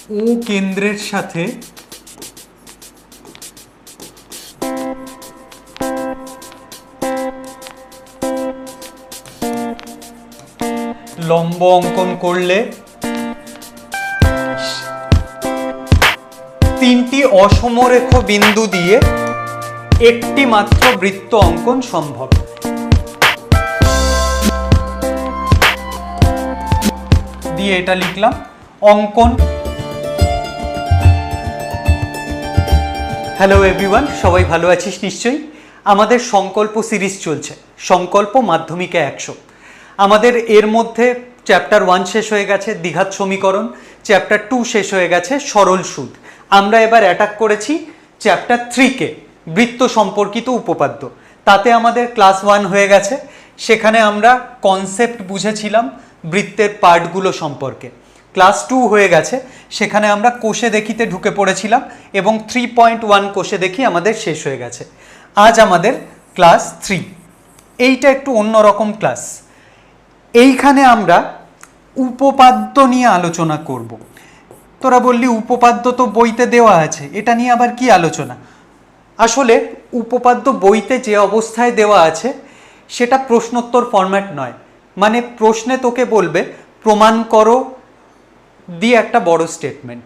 ও কেন্দ্রের সাথে লম্ব অঙ্কন করলে তিনটি অসমরেখ বিন্দু দিয়ে একটি মাত্র বৃত্ত অঙ্কন সম্ভব। দিয়ে এটা লিখলাম অঙ্কন। হ্যালো এভরিওয়ান, সবাই ভালো আছিস নিশ্চয়ই। আমাদের সংকল্প সিরিজ চলছে, সংকল্প মাধ্যমিকে 100। আমাদের এর মধ্যে চ্যাপ্টার 1 শেষ হয়ে গেছে, দ্বিঘাত সমীকরণ। চ্যাপ্টার 2 শেষ হয়ে গেছে, সরল সুদ। আমরা এবার অ্যাটাক করেছি চ্যাপ্টার 3কে, বৃত্ত সম্পর্কিত উপপাদ্য। তাতে আমাদের ক্লাস 1 হয়ে গেছে, সেখানে আমরা কনসেপ্ট বুঝেছিলাম বৃত্তের পার্টগুলো সম্পর্কে। ক্লাস 2 হয়ে গেছে, সেখানে আমরা কোষে দেখিতে ঢুকে পড়েছিলাম এবং 3.1 কোষে দেখি আমাদের শেষ হয়ে গেছে। আজ আমাদের ক্লাস 3, এইটা একটু অন্যরকম ক্লাস। এইখানে আমরা উপপাদ্য নিয়ে আলোচনা করব। তোরা বললি উপপাদ্য তো বইতে দেওয়া আছে, এটা নিয়ে আবার কি আলোচনা? আসলে উপপাদ্য বইতে যে অবস্থায় দেওয়া আছে সেটা প্রশ্নোত্তর ফরম্যাট নয়। মানে প্রশ্নে তোকে বলবে প্রমাণ করো দিয়ে একটা বড় স্টেটমেন্ট।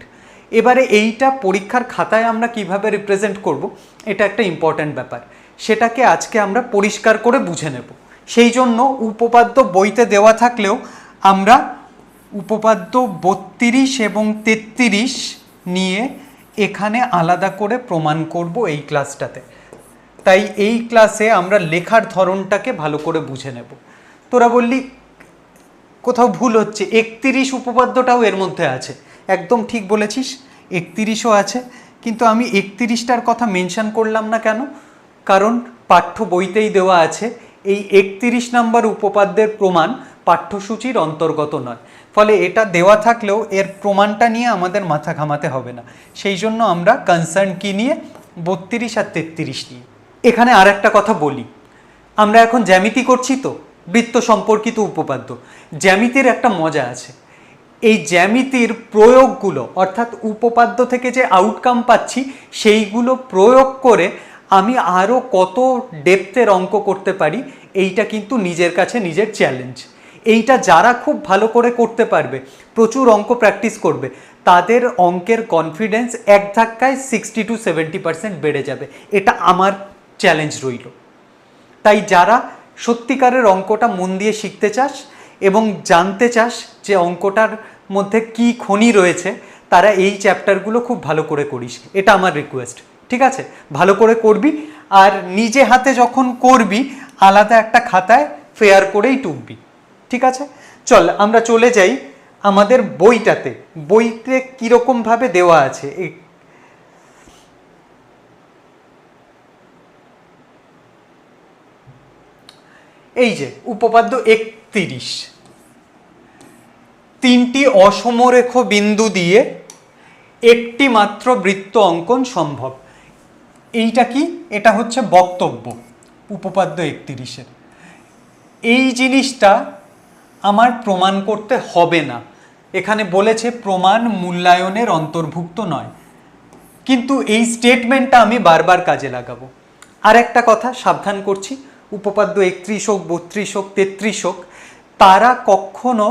এবারে এইটা পরীক্ষার খাতায় আমরা কিভাবে রিপ্রেজেন্ট করব, এটা একটা ইম্পর্ট্যান্ট ব্যাপার। সেটাকে আজকে আমরা পরিষ্কার করে বুঝে নেব। সেই জন্য উপপাদ্য বইতে দেওয়া থাকলেও আমরা উপপাদ্য 32 এবং 33 নিয়ে এখানে আলাদা করে প্রমাণ করব এই ক্লাসটাতে। তাই এই ক্লাসে আমরা লেখার ধরনটাকে ভালো করে বুঝে নেব। তোরা বললি কোথাও ভুল হচ্ছে, 31 উপপাদ্যটাও এর মধ্যে আছে। একদম ঠিক বলেছিস, 31ও আছে, কিন্তু আমি 31টার কথা মেনশন করলাম না কেন? কারণ পাঠ্য বইতেই দেওয়া আছে এই 31 নম্বর উপপাদ্যের প্রমাণ পাঠ্যসূচির অন্তর্গত নয়। ফলে এটা দেওয়া থাকলেও এর প্রমাণটা নিয়ে আমাদের মাথা ঘামাতে হবে না। সেই জন্য আমরা কনসার্ন কি নিয়ে, 32 আর 33 নিয়ে। এখানে আর একটা কথা বলি, আমরা এখন জ্যামিতি করছি তো, বৃত্ত সম্পর্কিত উপপাদ্য। জ্যামিতির একটা মজা আছে। এই জ্যামিতির প্রয়োগগুলো, অর্থাৎ উপপাদ্য থেকে যে আউটকাম পাচ্ছি সেইগুলো প্রয়োগ করে আমি আরও কত ডেপথের অঙ্ক করতে পারি, এইটা কিন্তু নিজের কাছে নিজের চ্যালেঞ্জ। এইটা যারা খুব ভালো করে করতে পারবে, প্রচুর অঙ্ক প্র্যাকটিস করবে, তাদের অঙ্কের কনফিডেন্স এক ধাক্কায় 60 to 70% বেড়ে যাবে। এটা আমার চ্যালেঞ্জ রইল। তাই যারা সত্যিকারের অঙ্কটা মন দিয়ে শিখতে চাস এবং জানতে চাস যে অঙ্কটার মধ্যে কি খনি রয়েছে, তারা এই চ্যাপ্টারগুলো খুব ভালো করে করিস, এটা আমার রিকোয়েস্ট। ঠিক আছে, ভালো করে করবি, আর নিজে হাতে যখন করবি আলাদা একটা খাতায় ফেয়ার করেই টুকবি। ঠিক আছে, চল আমরা চলে যাই আমাদের বইটাতে। বইতে কীরকমভাবে দেওয়া আছে এই যে উপপাদ্য 31, তিনটি অসমরেখ বিন্দু দিয়ে একটি মাত্র বৃত্ত অঙ্কন সম্ভব। এইটা কি? এটা হচ্ছে বক্তব্য উপপাদ্য 31-এর। এই জিনিসটা আমার প্রমাণ করতে হবে না, এখানে বলেছে প্রমাণ মূল্যায়নের অন্তর্ভুক্ত নয়, কিন্তু এই স্টেটমেন্টটা আমি বারবার কাজে লাগাবো। আর একটা কথা সাবধান করছি, উপপাদ্য 31 হোক, 32 হোক, 33 হোক, তারা কখনো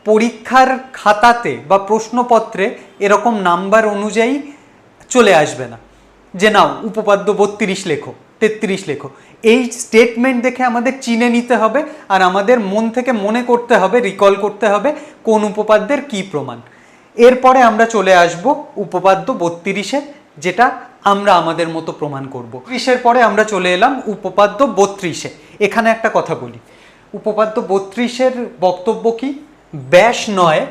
পরীক্ষার খাতাতে বা প্রশ্নপত্রে এরকম নাম্বার অনুযায়ী চলে আসবে না যে নাও উপপাদ্য 32 লেখো, 33 লেখো। এই স্টেটমেন্ট দেখে আমাদের চিনে নিতে হবে, আর আমাদের মন থেকে মনে করতে হবে, রিকল করতে হবে কোন উপপাদ্যের কি প্রমাণ। এরপরে আমরা চলে আসব উপপাদ্য 32-এ, যেটা আমরা আমাদের মতো প্রমাণ করব। 30-এর পরে আমরা চলে এলাম উপপাদ্য 32-এ। এখানে একটা কথা বলি, উপপাদ্য 32-এর বক্তব্য কি? ব্যাস নয়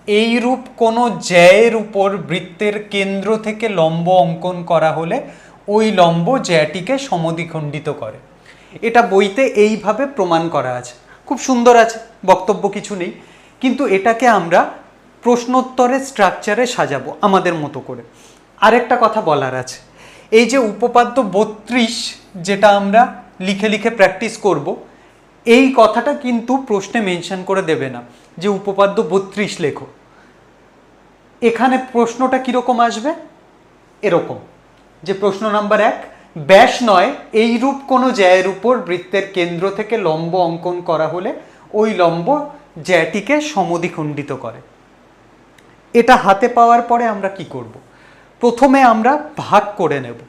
এইরূপ কোনো জ্যায়ের উপর বৃত্তের কেন্দ্র থেকে লম্ব অঙ্কন করা হলে ওই লম্ব জ্যাটিকে সমদ্বিখণ্ডিত করে। এটা বইতে এইভাবে প্রমাণ করা আছে, খুব সুন্দর আছে, বক্তব্য কিছু নেই, কিন্তু এটাকে আমরা প্রশ্নোত্তরের স্ট্রাকচারে সাজাবো আমাদের মতো করে। আরেকটা কথা বলার আছে, এই যে উপপাদ্য 32 যেটা আমরা লিখে লিখে প্র্যাকটিস করব, এই কথাটা কিন্তু প্রশ্নে মেনশন করে দেবে না যে উপপাদ্য 32 লেখো। এখানে প্রশ্নটা কিরকম আসবে, এরকম যে প্রশ্ন নাম্বার 1, ব্যাস নয় এইরূপ কোনো জ্যায়ের উপর বৃত্তের কেন্দ্র থেকে লম্ব অঙ্কন করা হলে ওই লম্ব জ্যাটিকে সমদ্বিখণ্ডিত করে। এটা হাতে পাওয়ার পরে আমরা কি করব? প্রথমে আমরা ভাগ করে নেব।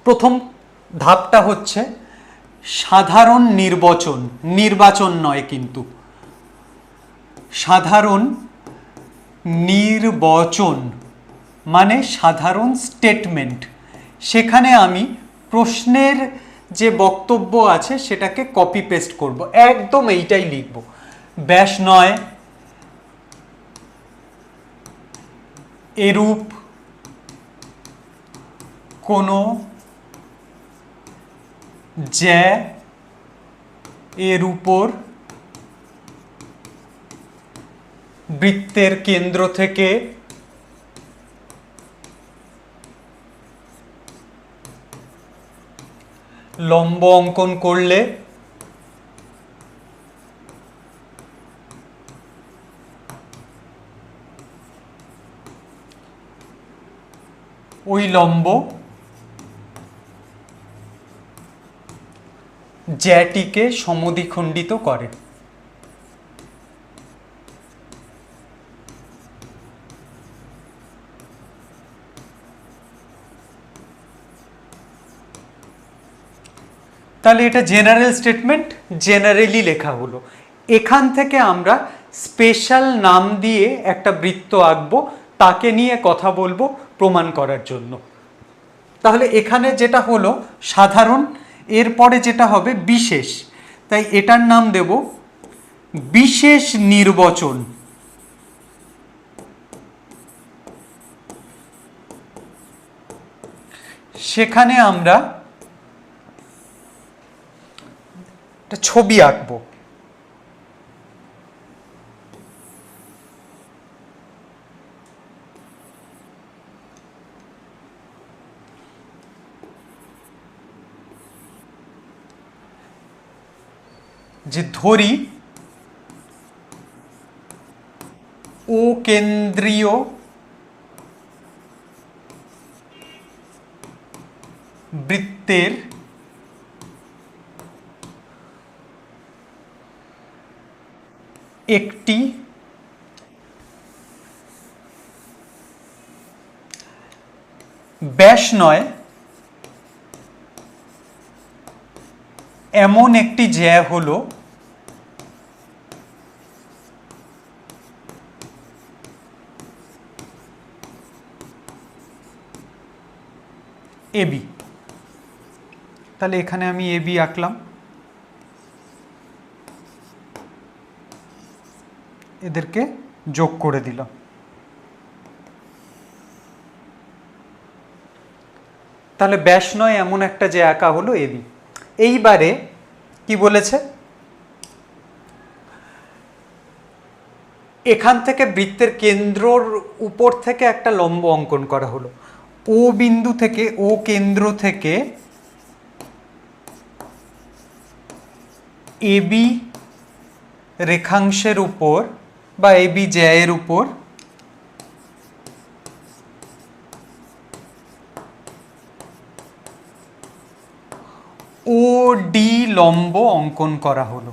প্রথম ধাপটা হচ্ছে সাধারণ নির্বাচন, নির্বাচন নয় কিন্তু, সাধারণ নির্বাচন মানে সাধারণ স্টেটমেন্ট। সেখানে আমি প্রশ্নের যে বক্তব্য আছে সেটাকে কপি পেস্ট করব, একদম এইটাই লিখব, ব্যাস নয় এরূপ কোনো জ্যা এর উপর বৃত্তের কেন্দ্র থেকে লম্ব অঙ্কন করলে ওই লম্ব জ্যাটিকে সমদ্বিখণ্ডিত করে। তাহলে এটা জেনারেল স্টেটমেন্ট, জেনারেলি লেখা হলো। এখান থেকে আমরা স্পেশাল নাম দিয়ে একটা বৃত্ত আঁকবো, তাকে নিয়ে কথা বলবো প্রমাণ করার জন্য। তাহলে এখানে যেটা হলো সাধারণ, এরপরে যেটা হবে বিশেষ, তাই এটার নাম দেব বিশেষ নির্বাচন। সেখানে আমরা একটা ছবি আঁকবো। যে ধরি ও কেন্দ্রীয় বৃত্তের একটি ব্যাস নয় এমন একটি জ্যা হলো এবি। তাহলে এখানে আমি এবি আঁকলাম, এদেরকে যোগ করে দিলাম। তাহলে ব্যাস নয় এমন একটা যে আঁকা হলো এবি। এইবারে কি বলেছে, এখান থেকে বৃত্তের কেন্দ্রর উপর থেকে একটা লম্ব অঙ্কন করা হলো, ও বিন্দু থেকে, ও কেন্দ্র থেকে এবি রেখাংশের উপর বা এবি জ্যায়ের উপর ও ডি লম্ব অঙ্কন করা হলো।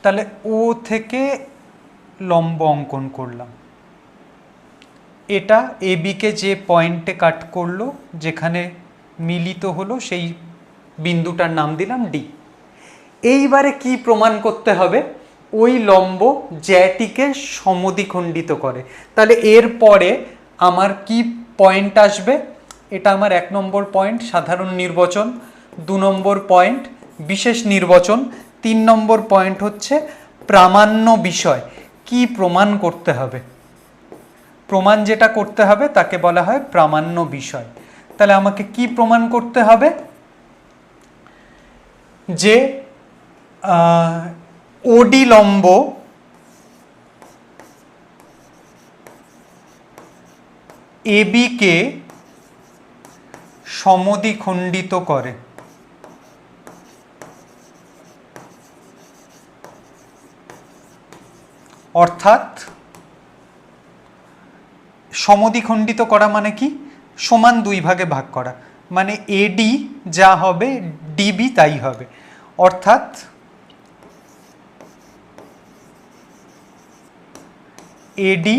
তাহলে ও থেকে লম্ব অঙ্কন করলাম, এটা এবিকে যে পয়েন্টে কাট করলো, যেখানে মিলিত হলো, সেই বিন্দুটার নাম দিলাম ডি। এইবারে কি প্রমাণ করতে হবে, ওই লম্ব জ্যাটিকে সমদ্বিখণ্ডিত করে। তাহলে এরপরে আমার কি পয়েন্ট আসবে, এটা আমার 1 নম্বর পয়েন্ট সাধারণ নির্বাচন, 2 নম্বর পয়েন্ট বিশেষ নির্বাচন, 3 নম্বর পয়েন্ট হচ্ছে প্রামাণ্য বিষয়। কি প্রমাণ করতে হবে, প্রমাণ যেটা করতে হবে তাকে বলা হয় প্রামাণ্য বিষয়। তাহলে আমাকে কি প্রমাণ করতে হবে, যে ওডি লম্ব এবি কে সমদ্বিখণ্ডিত করে। অর্থাৎ সমদ্বিখণ্ডিত করা মানে কি, সমান দুই ভাগে ভাগ করা, মানে এডি যা হবে ডিবি তাই হবে। অর্থাৎ এডি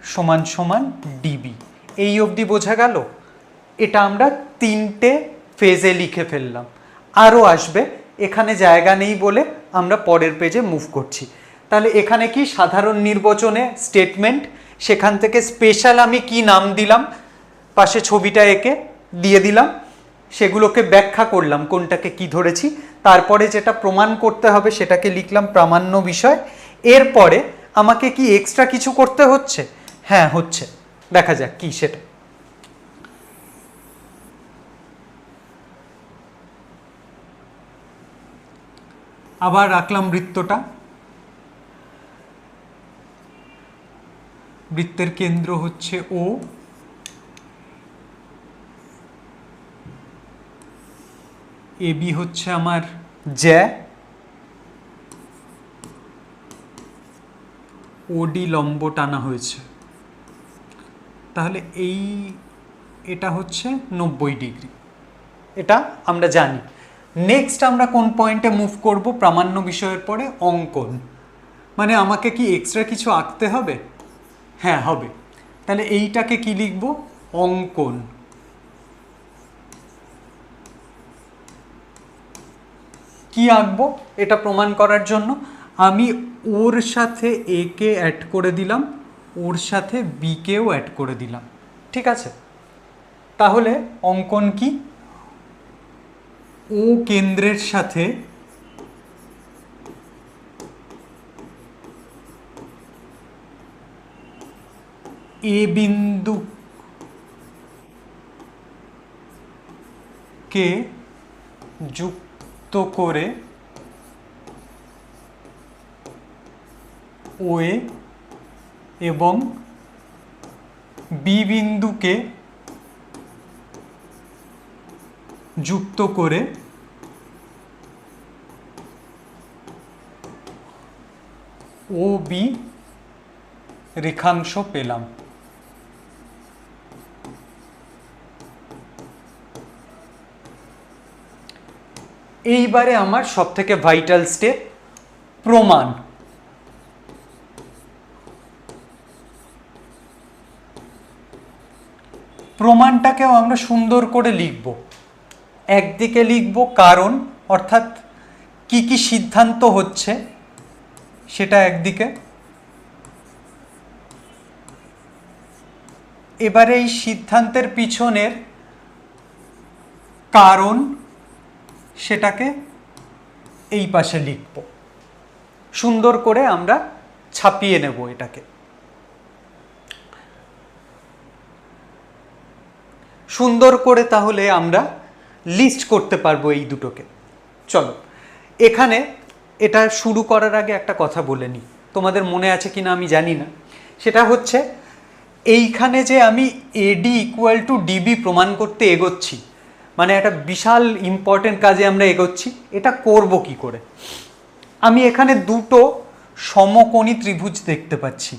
সমান সমান ডিবি। এই অবধি বোঝা গেল? এটা আমরা তিনটে ফেজে লিখে ফেললাম, আরও আসবে, এখানে জায়গা নেই বলে আমরা পরের পেজে মুভ করছি। তাহলে এখানে কি সাধারণ নির্বাচনে স্টেটমেন্ট, সেখান থেকে স্পেশাল আমি কি নাম দিলাম, পাশে ছবিটা এঁকে দিয়ে দিলাম, সেগুলোকে ব্যাখ্যা করলাম কোনটাকে কি ধরেছি। তারপরে যেটা প্রমাণ করতে হবে সেটাকে লিখলাম প্রামাণ্য বিষয়। এরপরে আমাকে কি এক্সট্রা কিছু করতে হচ্ছে? হ্যাঁ হচ্ছে, দেখা যাক কি সেটা। আবার রাখলাম বৃত্তটা, বৃত্তের কেন্দ্র হচ্ছে ও, এবি হচ্ছে আমার জ্যা, ওডি লম্ব টানা হয়েছে, তাহলে এটা হচ্ছে 90 ডিগ্রি, এটা আমরা জানি। নেক্সট আমরা কোন পয়েন্টে মুভ করব? প্রামাণ্য বিষয়ের পরে অঙ্কন, মানে আমাকে কি এক্সট্রা কিছু আঁকতে হবে? হ্যাঁ হবে। তাহলে এইটাকে কি লিখব? অঙ্কন। কি আঁকবো এটা প্রমাণ করার জন্য? আমি ওর সাথে এ কে অ্যাড করে দিলাম, ওর সাথে বি কেও অ্যাড করে দিলাম, ঠিক আছে? তাহলে অঙ্কন কি? ও কেন্দ্রের সাথে এ বিন্দু কে যুক্ত করে ওএ এবং বি বিন্দুকে যুক্ত করে ও বি রেখাংশ পেলাম। এইবারে আমার সব থেকে ভাইটাল স্টেপ প্রমাণ। প্রমাণটাকেও আমরা সুন্দর করে লিখব। একদিকে লিখব কারণ, অর্থাৎ কি কি সিদ্ধান্ত হচ্ছে সেটা একদিকে, এবারে এই সিদ্ধান্তের পিছনের কারণ সেটাকে এই পাশে লিখব। সুন্দর করে আমরা ছাপিয়ে নেব এটাকে। সুন্দর করে তাহলে আমরা লিস্ট করতে পারবো এই দুটোকে। চলো, এখানে এটা শুরু করার আগে একটা কথা বলে নিই, তোমাদের মনে আছে কিনা আমি জানি না। সেটা হচ্ছে এইখানে যে আমি এডি ইকুয়াল টু ডিবি প্রমাণ করতে এগোচ্ছি, মানে একটা বিশাল ইম্পর্টেন্ট কাজে আমরা এগোচ্ছি। এটা করব কি করে? আমি এখানে দুটো সমকোণী ত্রিভুজ দেখতে পাচ্ছি,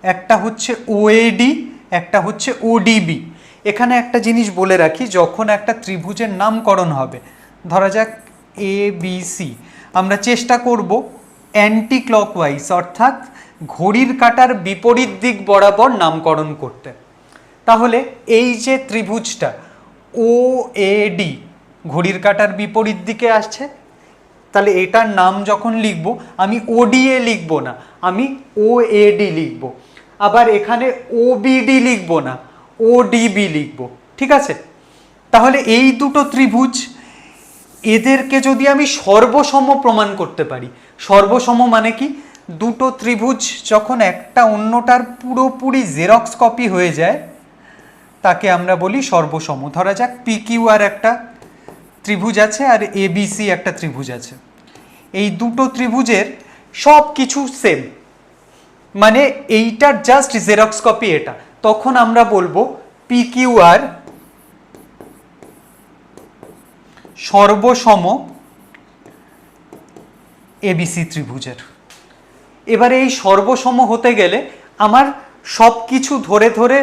একটা হচ্ছে ওএডি, একটা হচ্ছে ওডিবি। এখানে একটা জিনিস বলে রাখি, যখন একটা ত্রিভুজের নামকরণ হবে, ধরা যাক এ বি সি, আমরা চেষ্টা করব অ্যান্টি ক্লকওয়াইজ, অর্থাৎ ঘড়ির কাঁটার বিপরীত দিক বরাবর নামকরণ করতে। তাহলে এই যে ত্রিভুজটা ও এ ডি ঘড়ির কাঁটার বিপরীত দিকে আসছে, তাহলে এটার নাম যখন লিখব আমি ওডিএ লিখব না, আমি ও এ ডি লিখব। আবার এখানে ও বিডি লিখব না, ও ডিবি লিখব, ঠিক আছে? তাহলে এই দুটো ত্রিভুজ, এদেরকে যদি আমি সর্বসম প্রমাণ করতে পারি, সর্বসম মানে কি? দুটো ত্রিভুজ যখন একটা অন্যটার পুরোপুরি জেরক্স কপি হয়ে যায় তাকে আমরা বলি সর্বসম। ধরা যাক পি কিউ আর একটা ত্রিভুজ আছে আর এবিসি একটা ত্রিভুজ আছে, এই দুটো ত্রিভুজের সব কিছু সেম, মানে এইটার জাস্ট জেরক্স কপি এটা, তখন আমরা বলবো পি কিউ আর সর্বসম এবিসি ত্রিভুজের। এবারে এই সর্বসম হতে গেলে আমার সব কিছু ধরে ধরে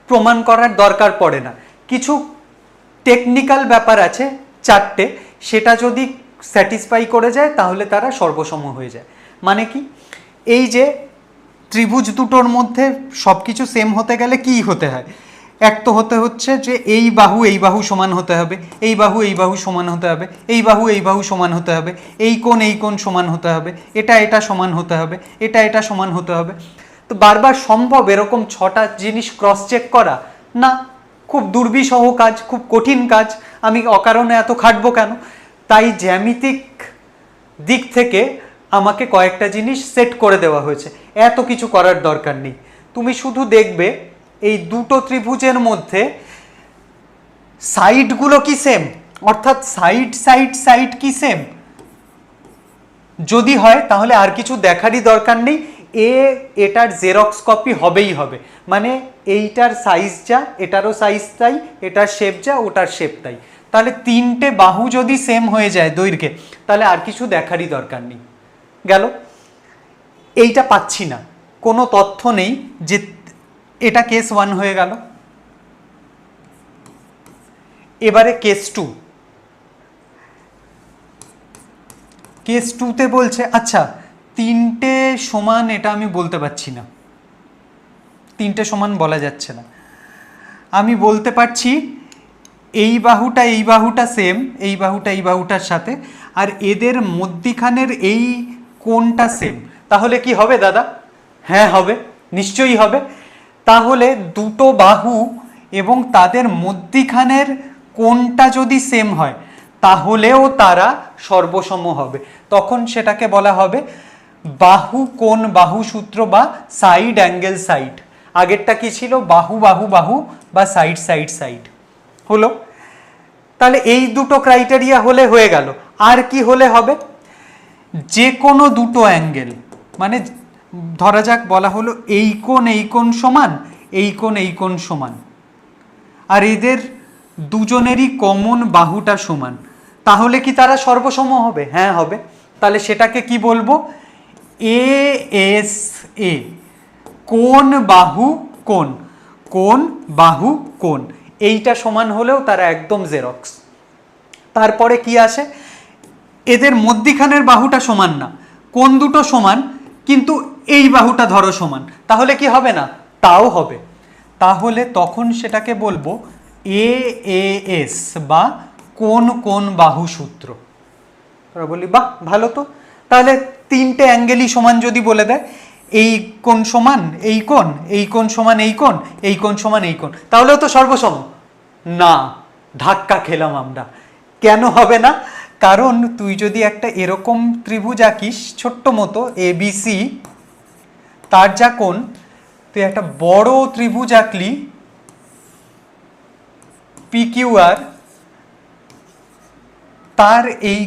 প্রমাণ করার দরকার পড়ে না, কিছু টেকনিক্যাল ব্যাপার আছে চারটে, সেটা যদি স্যাটিসফাই করে যায় তাহলে তারা সর্বসম হয়ে যায়। মানে কি, এই যে ত্রিভুজ দুটোর মধ্যে সব কিছু সেম হতে গেলে কি হতে হয়, এক তো হতে হচ্ছে যে এই বাহু সমান হতে হবে, এই বাহু সমান হতে হবে, এই বাহু সমান হতে হবে, এই কোণ সমান হতে হবে, এটা সমান হতে হবে, এটা সমান হতে হবে। তো বারবার সম্ভব এরকম 6টা জিনিস ক্রস চেক করা? না, খুব দুর্বিষহ কাজ, খুব কঠিন কাজ, আমি অকারণে এত খাটবো কেন? তাই জ্যামিতিক দিক থেকে আমাকে কয়েকটা জিনিস সেট করে দেওয়া হয়েছে, এত কিছু করার দরকার নেই। তুমি শুধু দেখবে এই দুটো ত্রিভুজের মধ্যে সাইডগুলো কি সেম, অর্থাৎ সাইড কি সেম, যদি হয় তাহলে আর কিছু দেখারই দরকার নেই, এটার জেরক্স কপি হবেই হবে। মানে এইটার সাইজ যা, এটারও সাইজ তাই, এটার শেপ যা, ওটার শেপ তাই। তাহলে তিনটে বাহু যদি সেম হয়ে যায় দৈর্ঘ্যে, তাহলে আর কিছু দেখারই দরকার নেই। গেল, এইটা পাচ্ছি না, কোনো তথ্য নেই যে এটা কেস 1 হয়ে গেল। এবারে কেস 2, কেস 2তে বলছে আচ্ছা তিনটে সমান, এটা আমি বলতে পারছি না, তিনটে সমান বলা যাচ্ছে না। আমি বলতে পারছি এই বাহুটা সেম, এই বাহুটার সাথে, আর এদের মধ্যিখানের এই কোণটা সেম। তাহলে কি হবে দাদা? হ্যাঁ হবে, নিশ্চয়ই হবে। তাহলে দুটো বাহু এবং তাদের মধ্যিখানের কোণটা যদি সেম হয় তাহলেও তারা সর্বসম হবে। তখন সেটাকে বলা হবে বাহু কোণ বাহু সূত্র বা সাইড অ্যাঙ্গেল সাইড। আগেরটা কি ছিল? বাহু বা সাইড হলো। তাহলে এই দুটো ক্রাইটেরিয়া হলে হয়ে গেল। আর কি হলে হবে? যে কোনো দুটো অ্যাঙ্গেল, মানে ধরা যাক বলা হলো এই কোণ সমান, এই কোণ সমান, আর এদের দুজনেরই কমন বাহুটা সমান, তাহলে কি তারা সর্বসম হবে? হ্যাঁ হবে। তাহলে সেটাকে কি বলবো? ASA, কোণ বাহু কোণ, এইটা সমান হলেও তারা একদম জেরক্স। তারপরে কি আসে? এদের মধ্যিখানের বাহুটা সমান না, কোণ দুটো সমান, কিন্তু এই বাহুটা ধরো সমান, তাহলে কি হবে না? তাও হবে। তাহলে তখন সেটাকে বলবো AAS বা কোণ বাহু সূত্র। আমরা বলি বাহ ভালো তো, তাহলে তিনটে অ্যাঙ্গেলই সমান যদি বলে দেয়, এই কোণ সমান এই কোণ সমান এই কোণ সমান এই কোণ, তাহলেও তো সর্বসম। না, ধাক্কা খেলাম আমরা। কেন হবে না? কারণ তুই যদি একটা এরকম ত্রিভুজ আঁকিস ছোট্ট মতো ABC, তার যা কোণ, তুই একটা বড় ত্রিভুজ আঁকলি PQR, তার এই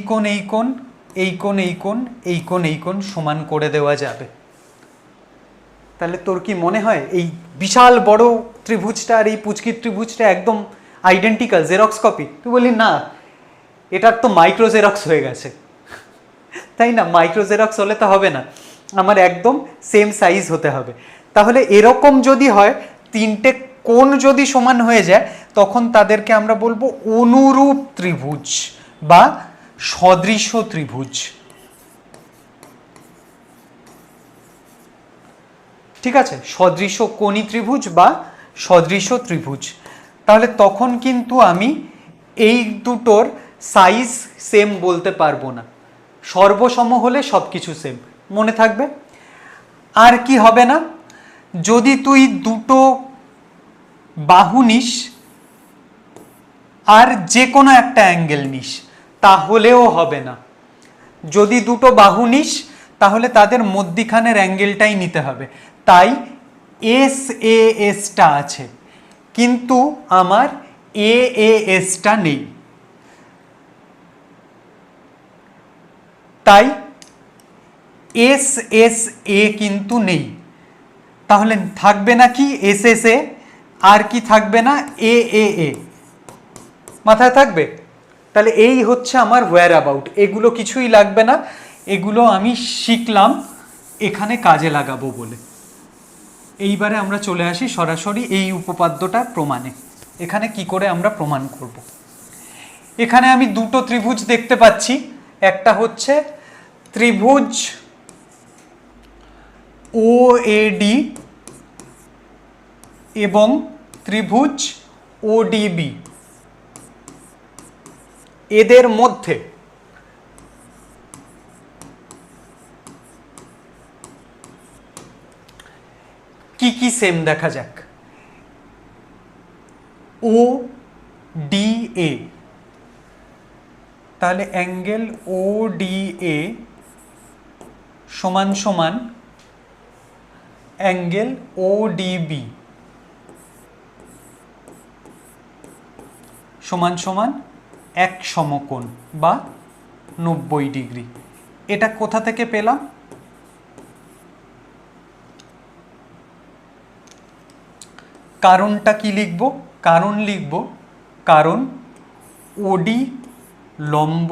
কোণ সমান করে দেওয়া যাবে। তাহলে তোর কি মনে হয় এই বিশাল বড় ত্রিভুজটা আর এই পুচকির ত্রিভুজটা একদম আইডেন্টিক্যাল, জেরক্স কপি? তুই বলি না, এটার তো মাইক্রো জেরক্স হয়ে গেছে, তাই না? মাইক্রো জেরক্স হলে তো হবে না, আমার একদম সেম সাইজ হতে হবে। তাহলে এরকম যদি হয়, তিনটে কোণ যদি সমান হয়ে যায়, তখন তাদেরকে আমরা বলবো অনুরূপ ত্রিভুজ বা সদৃশ ত্রিভুজ। ঠিক আছে, সদৃশ কোণী ত্রিভুজ বা সদৃশ ত্রিভুজ। তাহলে তখন কিন্তু আমি এই দুটোর সাইজ সেম বলতে পারবো না, সর্বসম হলে সব কিছু সেম। মনে থাকবে। আর কি হবে না? যদি তুই দুটো বাহু নিস আর যে কোনো একটা অ্যাঙ্গেল নিস, তাহলেও হবে না। যদি দুটো বাহু নিস তাহলে তাদের মধ্যিখানের অ্যাঙ্গেলটাই নিতে হবে। তাই SAS-টা আছে, কিন্তু আমার AAS-টা নেই। তাই SSA কিন্তু নেই। তাহলে থাকবে না কি? SSA। আর কি থাকবে না? AAA। মাথায় থাকবে? তাহলে এই হচ্ছে আমার হোয়ার অ্যাবাউট। এগুলো কিছুই লাগবে না, এগুলো আমি শিখলাম এখানে কাজে লাগাবো বলে। এইবারে আমরা চলে আসি সরাসরি এই উপপাদ্যটা প্রমাণে। এখানে কি করে আমরা প্রমাণ করব। এখানে আমি দুটো ত্রিভুজ দেখতে পাচ্ছি, একটা হচ্ছে ত্রিভুজ OAD এবং ত্রিভুজ ODB। এদের মধ্যে কি কি সেম দেখা যাক। ODA, তাহলে অ্যাঙ্গেল ODA সমান সমান অ্যাঙ্গেল ODB সমান সমান এক সমকোণ বা 90 ডিগ্রি। এটা কোথা থেকে পেলাম? কারণটা কি লিখব? কারণ লিখব কারণ OD লম্ব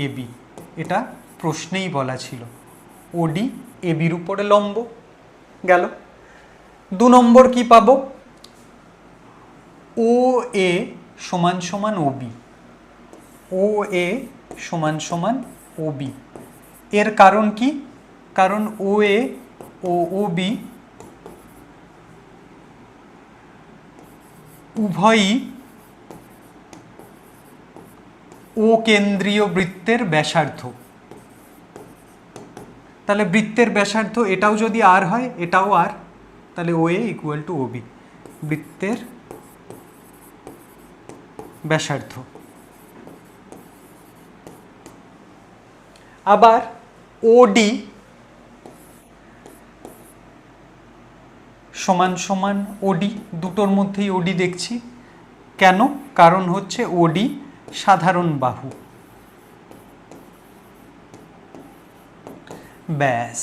AB। এটা প্রশ্নেই বলা ছিল, OD ABর উপরে লম্ব। গেল। 2 নম্বর কি পাবো? OA সমান সমান OB। OA সমান সমান OB। এর কারণ কি? কারণ OA ও OB উভয়ই ও কেন্দ্রীয় বৃত্তের ব্যাসার্ধ। তাহলে বৃত্তের ব্যাসার্ধ এটাও যদি আর হয়, এটাও আর, তাহলে OA ইকুয়াল টু OB, বৃত্তের ব্যাসার্ধ। আবার OD সমান সমান OD, দুটোর মধ্যেই OD দেখছি। কেন? কারণ হচ্ছে OD সাধারণ বাহু। ব্যাস,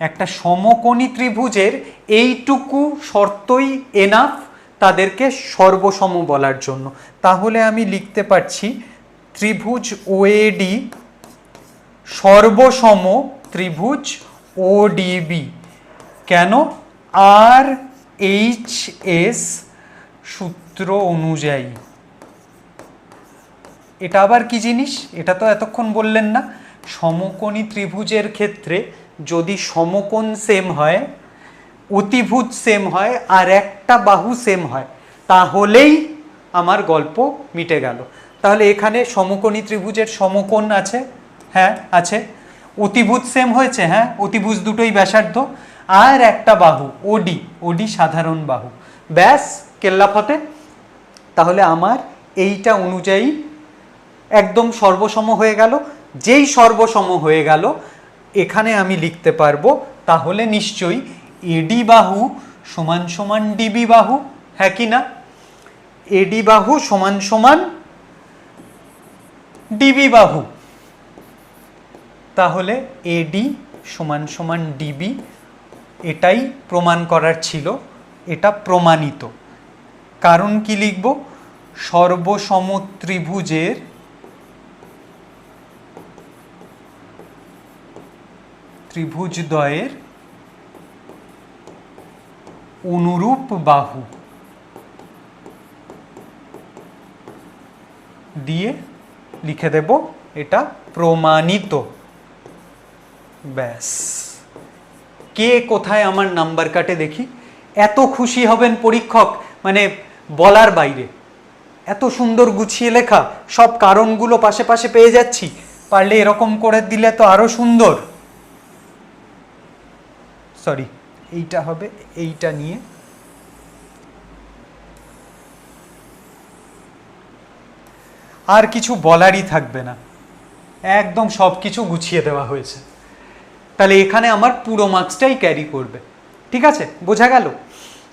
একটা সমকোণী ত্রিভুজের এইটুকু শর্তই এনাফ তাদেরকে সর্বসম বলার জন্য। তাহলে আমি লিখতে পারছি ত্রিভুজ OAD সর্বসম ত্রিভুজ ODB। কেন? RHS সূত্র অনুযায়ী। এটা আবার কি জিনিস? এটা তো এতক্ষণ বললেন না। সমকোণী ত্রিভুজের ক্ষেত্রে যদি সমকোণ সেম হয়, অতিভুজ সেম হয়, আর একটা বাহু সেম হয়, তাহলেই আমার গল্প মিটে গেল। তাহলে এখানে সমকোণী ত্রিভুজের সমকোণ আছে, হ্যাঁ আছে। অতিভুজ সেম হয়েছে, হ্যাঁ অতিভুজ দুটোই ব্যাসার্ধ, আর একটা বাহু OD সাধারণ বাহু। ব্যাস, কেল্লা ফতে। তাহলে আমার এইটা অনুযায়ী একদম সর্বসম হয়ে গেল। যেই সর্বসম হয়ে গেল, এখানে আমি লিখতে পারবো তাহলে নিশ্চয়ই AD বাহু সমান সমান DB বাহু, হ্যাঁ কি না? AD বাহু সমান সমান DB বাহু। তাহলে AD সমান সমান DB, এটাই প্রমাণ করার ছিল, এটা প্রমাণিত। কারণ কি লিখব? সর্বসম ত্রিভুজের ত্রিভুজদ্বয়ের অনুরূপ বাহু দিয়ে লিখে দেব এটা প্রমাণিত। ব্যাস। কে কোথায় আমার নাম্বার কাটে দেখি। এত খুশি হবেন পরীক্ষক, মানে বলার বাইরে। এত সুন্দর গুছিয়ে লেখা, সব কারণগুলো পাশে পাশে পেয়ে যাচ্ছি। পারলে এরকম করে দিলে তো আরো সুন্দর। সরি, এইটা হবে, এইটা নিয়ে আর কিছু বলারই থাকবে না, একদম সব কিছু গুছিয়ে দেওয়া হয়েছে। তাহলে এখানে আমার পুরো মার্কসটাই ক্যারি করবে। ঠিক আছে, বোঝা গেল?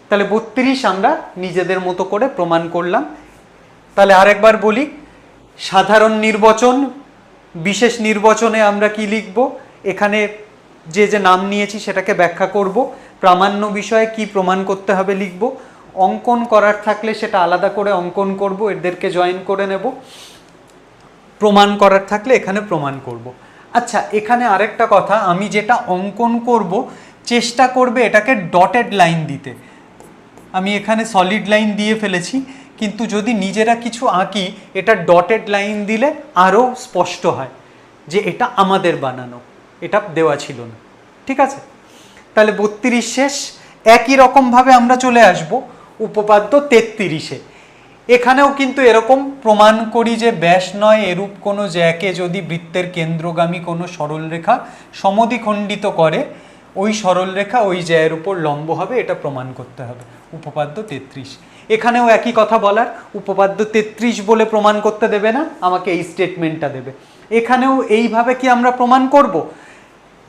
তাহলে 32 আমরা নিজেদের মতো করে প্রমাণ করলাম। তাহলে আরেকবার বলি, সাধারণ নির্বাচন, বিশেষ নির্বাচনে আমরা কি লিখব? এখানে যে যে নাম নিয়েছি সেটাকে ব্যাখ্যা করব। প্রামাণ্য বিষয়ে কি প্রমাণ করতে হবে লিখব। অঙ্কন করার থাকলে সেটা আলাদা করে অঙ্কন করব, এদেরকে জয়েন করে নেব। প্রমাণ করার থাকলে এখানে প্রমাণ করব। আচ্ছা, এখানে আরেকটা কথা, আমি যেটা অঙ্কন করব চেষ্টা করবে এটাকে ডটেড লাইন দিতে। আমি এখানে সলিড লাইন দিয়ে ফেলেছি, কিন্তু যদি নিজেরা কিছু আঁকি এটা ডটেড লাইন দিলে আরও স্পষ্ট হয় যে এটা আমাদের বানানো, এটা দেওয়া ছিল না। ঠিক আছে, তাহলে 32 শেষ। একই রকমভাবে আমরা চলে আসব উপপাদ্য 33-এ। এখানেও কিন্তু এরকম প্রমাণ করি যে ব্যাস নয় এরূপ কোনো জ্যাকে যদি বৃত্তের কেন্দ্রগামী কোনো সরলরেখা সমদ্বিখণ্ডিত করে, ওই সরলরেখা ওই জ্যায়ের উপর লম্ব হবে, এটা প্রমাণ করতে হবে। উপপাদ্য 33। এখানেও একই কথা বলার, উপপাদ্য 33 বলে প্রমাণ করতে দেবে না, আমাকে এই স্টেটমেন্টটা দেবে। এখানেও এইভাবে কি আমরা প্রমাণ করব?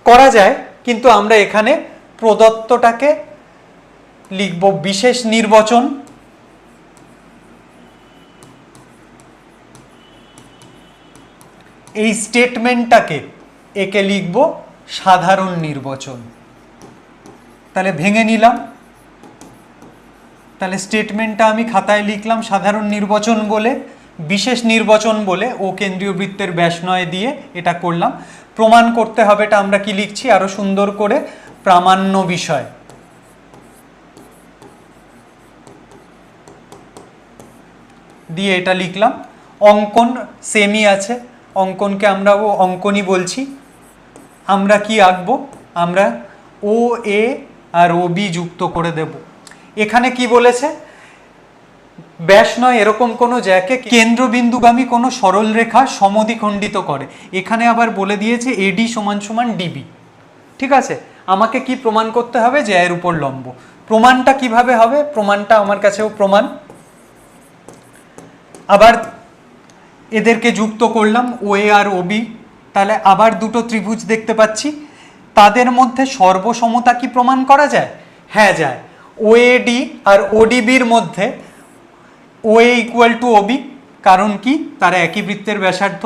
করা যায়, কিন্তু আমরা এখানে প্রদত্তটাকে লিখব বিশেষ নির্বাচন, এই স্টেটমেন্টটাকে একে লিখব সাধারণ নির্বাচন। তাহলে ভেঙে নিলাম, তাহলে স্টেটমেন্টটা আমি খাতায় লিখলাম সাধারণ নির্বাচন বলে, বিশেষ নির্বাচন বলে ও কেন্দ্রীয় বৃত্তের ব্যাস নয় দিয়ে এটা করলাম। প্রমাণ করতে হবে, এটা আমরা কি লিখছি আরো সুন্দর করে, প্রামাণ্য বিষয়। দিয়ে এটা লিখলাম। অঙ্কন সেমই আছে, অঙ্কনকে আমরা অঙ্কনই বলছি। আমরা কি আঁকবো? আমরা ও এ আর ও বি যুক্ত করে দেব। এখানে কি বলেছে? ব্যাস নয় এরকম কোনো জ্যাকে কেন্দ্রবিন্দুগামী কোনো সরলরেখা সমদ্বিখণ্ডিত করে। এখানে আবার বলে দিয়েছে এডি সমান সমান ডিবি। ঠিক আছে, আমাকে কি প্রমাণ করতে হবে? জ্যায়ের উপর লম্ব। প্রমাণটা কিভাবে হবে? প্রমাণটা আমার কাছেও প্রমাণ। আবার এদেরকে যুক্ত করলাম ও এ আর ও বি, তাহলে আবার দুটো ত্রিভুজ দেখতে পাচ্ছি। তাদের মধ্যে সর্বসমতা কি প্রমাণ করা যায়? হ্যাঁ যায়। ও এ ডি আর ওডিবির মধ্যে ও এ ইকুয়াল টু ওবি, কারণ কি? তারা একই বৃত্তের ব্যাসার্ধ।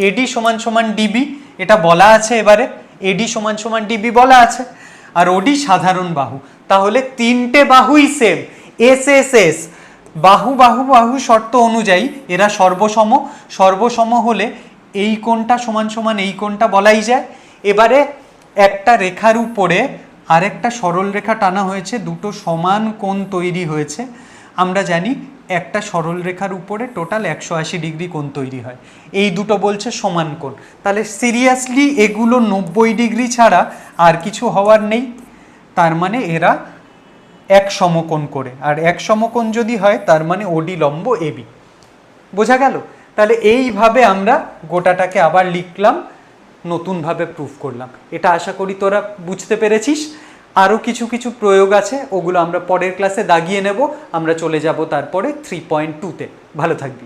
এডি সমান সমান ডিবি, এটা বলা আছে, এবারে এডি সমান সমান ডিবি বলা আছে। আর ওডি সাধারণ বাহু, তাহলে তিনটে বাহুই সেম। এস এস এস বাহু বাহু বাহু শর্ত অনুযায়ী এরা সর্বসম। সর্বসম হলে এই কোণটা সমান সমান এই কোণটা বলাই যায়। এবারে একটা রেখার উপরে আরেকটা সরল রেখা টানা হয়েছে, দুটো সমান কোণ তৈরি হয়েছে। আমরা জানি একটা সরল রেখার উপরে টোটাল 180 ডিগ্রি কোণ তৈরি হয়, এই দুটো বলছে সমান কোণ। তাহলে সিরিয়াসলি এগুলো 90 ডিগ্রি ছাড়া আর কিছু হওয়ার নেই। তার মানে এরা এক সমকোণ করে, আর এক সমকোণ যদি হয় তার মানে ওডি লম্ব এবি। বোঝা গেল? তাহলে এইভাবে আমরা গোটাটাকে আবার লিখলাম, নতুনভাবে প্রুফ করলাম। এটা আশা করি তোরা বুঝতে পেরেছিস। আরও কিছু কিছু প্রয়োগ আছে, ওগুলো আমরা পরের ক্লাসে দাগিয়ে নেব। আমরা চলে যাব তারপরে 3.2-তে। ভালো থাকবি।